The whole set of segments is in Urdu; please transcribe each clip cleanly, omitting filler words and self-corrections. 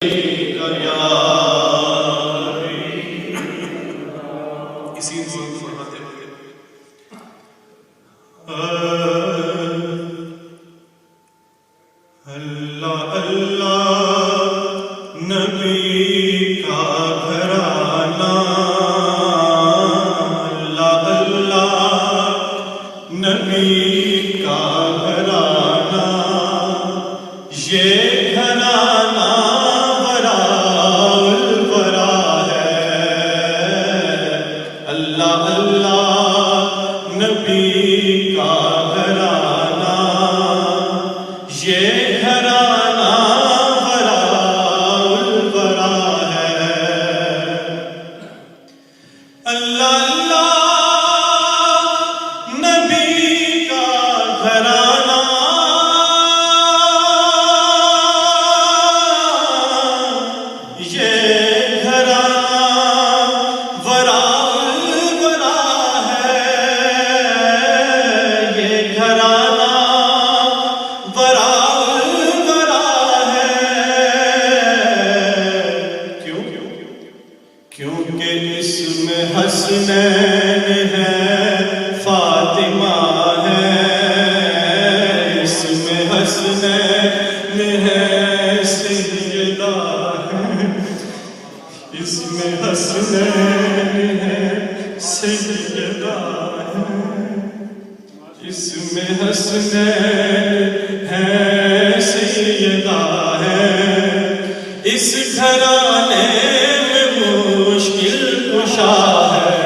اسی وقت فرماتے ہوئے اللہ اللہ نبی کا گھرانہ، اللہ اللہ نبی کا گھرانہ، یہ گھرانہ اللہ اللہ نبی کا گھرانہ، یہ گھرانہ وراء الورا ہے۔ اللہ اللہ نبی کا گھرانہ، یہ گھرانہ وراء کیونکہ اس میں حسنین ہے، فاطمہ ہے، اس میں حسنین ہے، سیدہ ہے، اس میں حسنین ہے، سیدہ ہے، اس میں حسنین ہے، سیدہ ہے، اس گھرانے مشکل کشا ہے،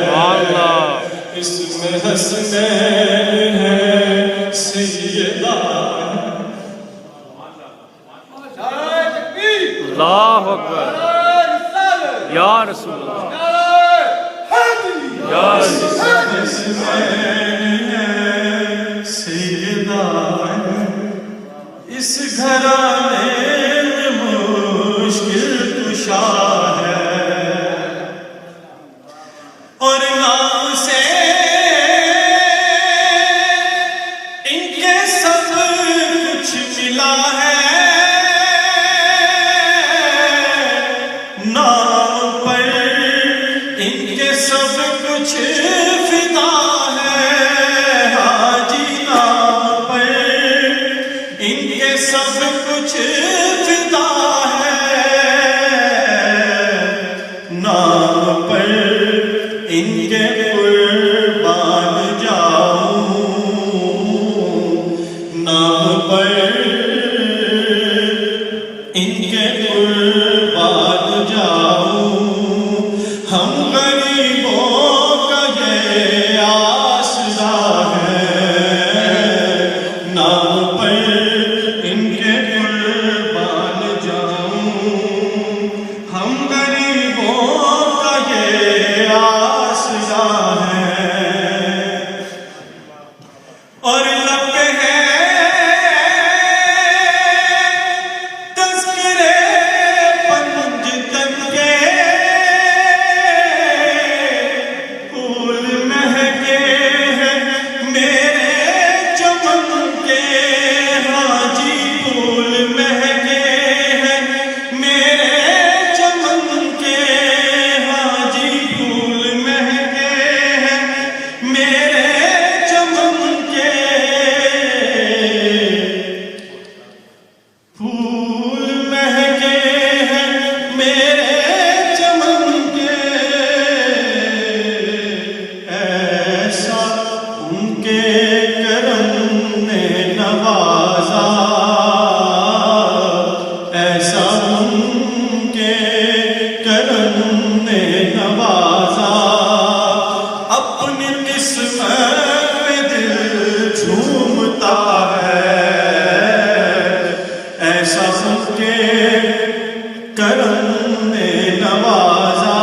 اس میں حسنین ہے، سیدہ ہے۔ اللہ اکبر یا رسول اللہ یا حسنین ہے، سیدہ ہے، اس گھرانے مشکل کشا ہے، اور نام سے ان کے سب کچھ ملا ہے، نام پر ان کے سب کچھ فدا ہے، ہاں جی نام پر ان کے سب کچھ فدا ہے، نام پر ان کے قربان جاؤں، نام پر ان کے قربان جاؤں، ہم غریبوں کا یہ آسرا ہے، نام پر ان کے قربان جاؤں، ہم غریبوں کا یہ آسرا ہے، اور لب پہ ہے تذکرے پنجتن کے، پھول مہکے ہیں میرے چمن کے، ہاں جی پھول مہکے ہیں میرے چمن کے، ہاں جی پھول مہکے ہیں میرے چمن کے، پھول مہکے ہیں میرے چمن کے، ایسا ان کے کرم نے نوازا، ایسا ان کے کرم نے نوازا، اپنی قسمت پہ دل جھومتا ہے، ایسا ان کے کرم نے نوازا،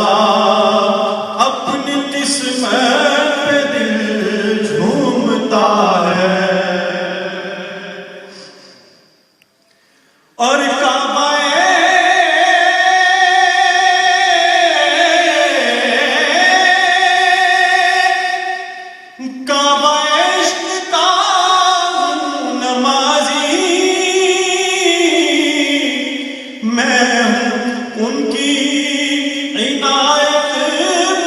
اپنی قسمت پہ دل جھومتا ہے، اور کعبہ عشق کا نمازی میں ہوں ان کی عنایت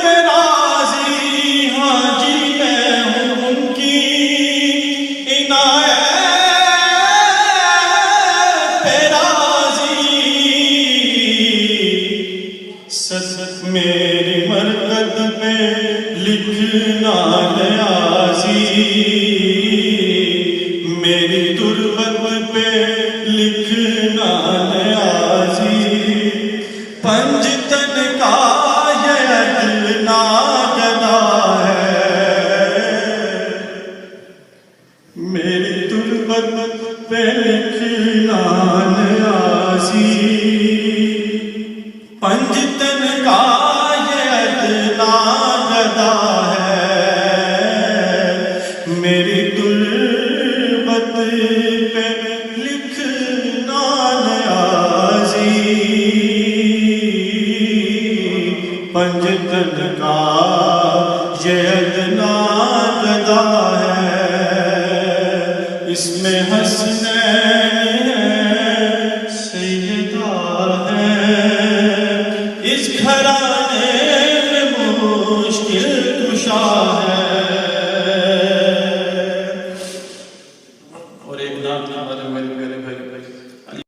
پہ راضی، ہاں جی میں ہوں ان کی عنایت پہ راضی، سچ میری مرکز پہ لکھنا نیازی، میری تربت پہ لکھنا نیازی، پنجتن کا یہ ادنا گدا ہے، میری تربت پہ لکھنا نیازی، پنجتن کا یہ ادنا گدا ہے، میری تربت پہ لکھنا نیازی، پنجتن کا یہ ادنا گدا ہے، اس میں حسنین ہے، سیدہ ہے، اس گھرانے میں مشکل کشا ہے،